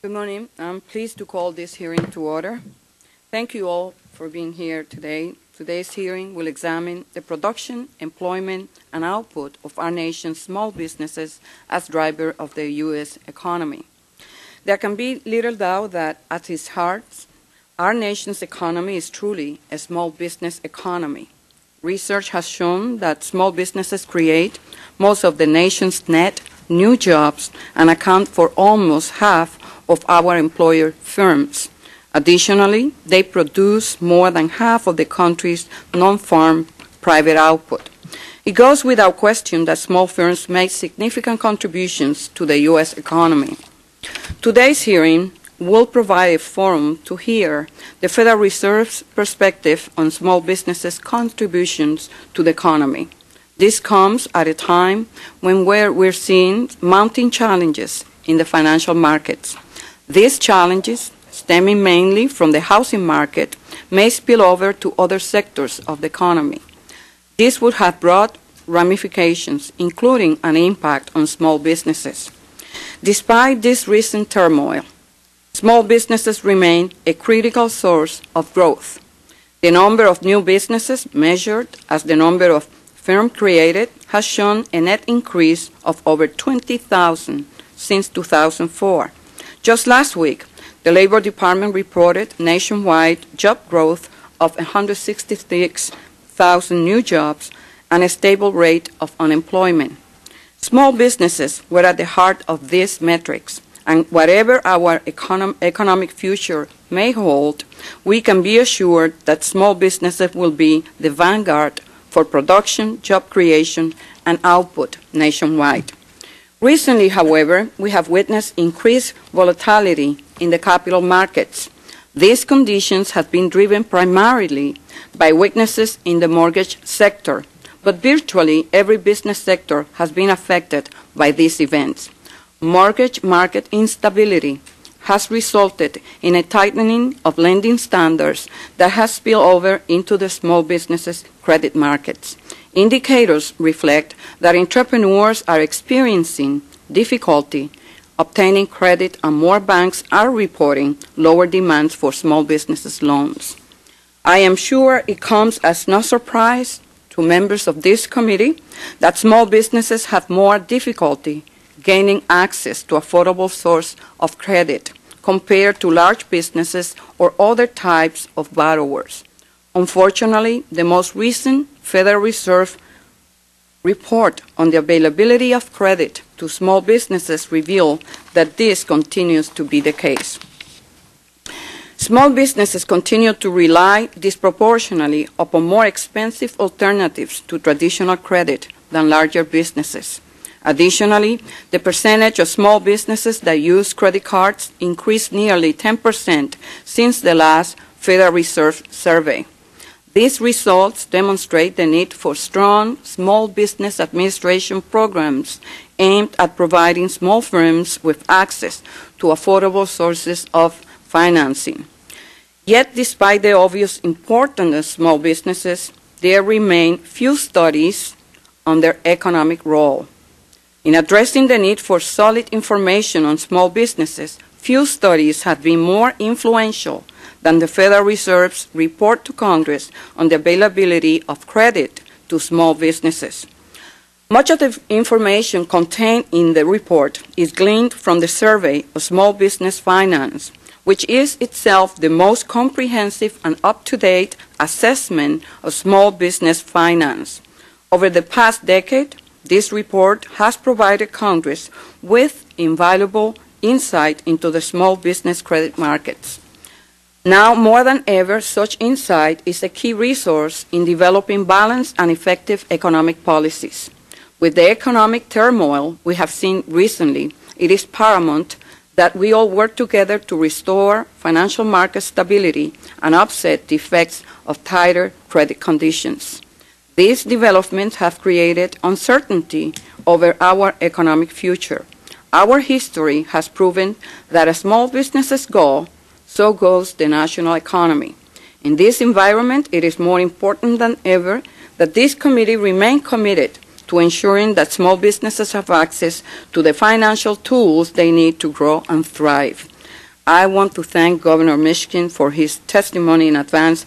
Good morning. I'm pleased to call this hearing to order. Thank you all for being here today. Today's hearing will examine the production, employment, and output of our nation's small businesses as driver of the U.S. economy. There can be little doubt that at its heart, our nation's economy is truly a small business economy. Research has shown that small businesses create most of the nation's net new jobs and account for almost half of our employer firms. Additionally, they produce more than half of the country's non-farm private output. It goes without question that small firms make significant contributions to the U.S. economy. Today's hearing will provide a forum to hear the Federal Reserve's perspective on small businesses' contributions to the economy. This comes at a time when we're seeing mounting challenges in the financial markets. These challenges, stemming mainly from the housing market, may spill over to other sectors of the economy. This would have broad ramifications, including an impact on small businesses. Despite this recent turmoil, small businesses remain a critical source of growth. The number of new businesses, measured as the number of firms created, has shown a net increase of over 20,000 since 2004. Just last week, the Labor Department reported nationwide job growth of 166,000 new jobs and a stable rate of unemployment. Small businesses were at the heart of these metrics, and whatever our economic future may hold, we can be assured that small businesses will be the vanguard for production, job creation, and output nationwide. Recently, however, we have witnessed increased volatility in the capital markets. These conditions have been driven primarily by weaknesses in the mortgage sector, but virtually every business sector has been affected by these events. Mortgage market instability has resulted in a tightening of lending standards that has spilled over into the small businesses' credit markets. Indicators reflect that entrepreneurs are experiencing difficulty obtaining credit, and more banks are reporting lower demands for small businesses loans. I am sure it comes as no surprise to members of this committee that small businesses have more difficulty gaining access to affordable source of credit compared to large businesses or other types of borrowers. Unfortunately, the most recent Federal Reserve report on the availability of credit to small businesses reveal that this continues to be the case. Small businesses continue to rely disproportionately upon more expensive alternatives to traditional credit than larger businesses. Additionally, the percentage of small businesses that use credit cards increased nearly 10% since the last Federal Reserve survey. These results demonstrate the need for strong small business administration programs aimed at providing small firms with access to affordable sources of financing. Yet, despite the obvious importance of small businesses, there remain few studies on their economic role. In addressing the need for solid information on small businesses, few studies have been more influential than the Federal Reserve's report to Congress on the availability of credit to small businesses. Much of the information contained in the report is gleaned from the Survey of Small Business Finance, which is itself the most comprehensive and up-to-date assessment of small business finance. Over the past decade, this report has provided Congress with invaluable insight into the small business credit markets. Now more than ever, such insight is a key resource in developing balanced and effective economic policies. With the economic turmoil we have seen recently, it is paramount that we all work together to restore financial market stability and offset the effects of tighter credit conditions. These developments have created uncertainty over our economic future. Our history has proven that as small businesses go, so goes the national economy. In this environment, it is more important than ever that this committee remain committed to ensuring that small businesses have access to the financial tools they need to grow and thrive. I want to thank Governor Mishkin for his testimony in advance.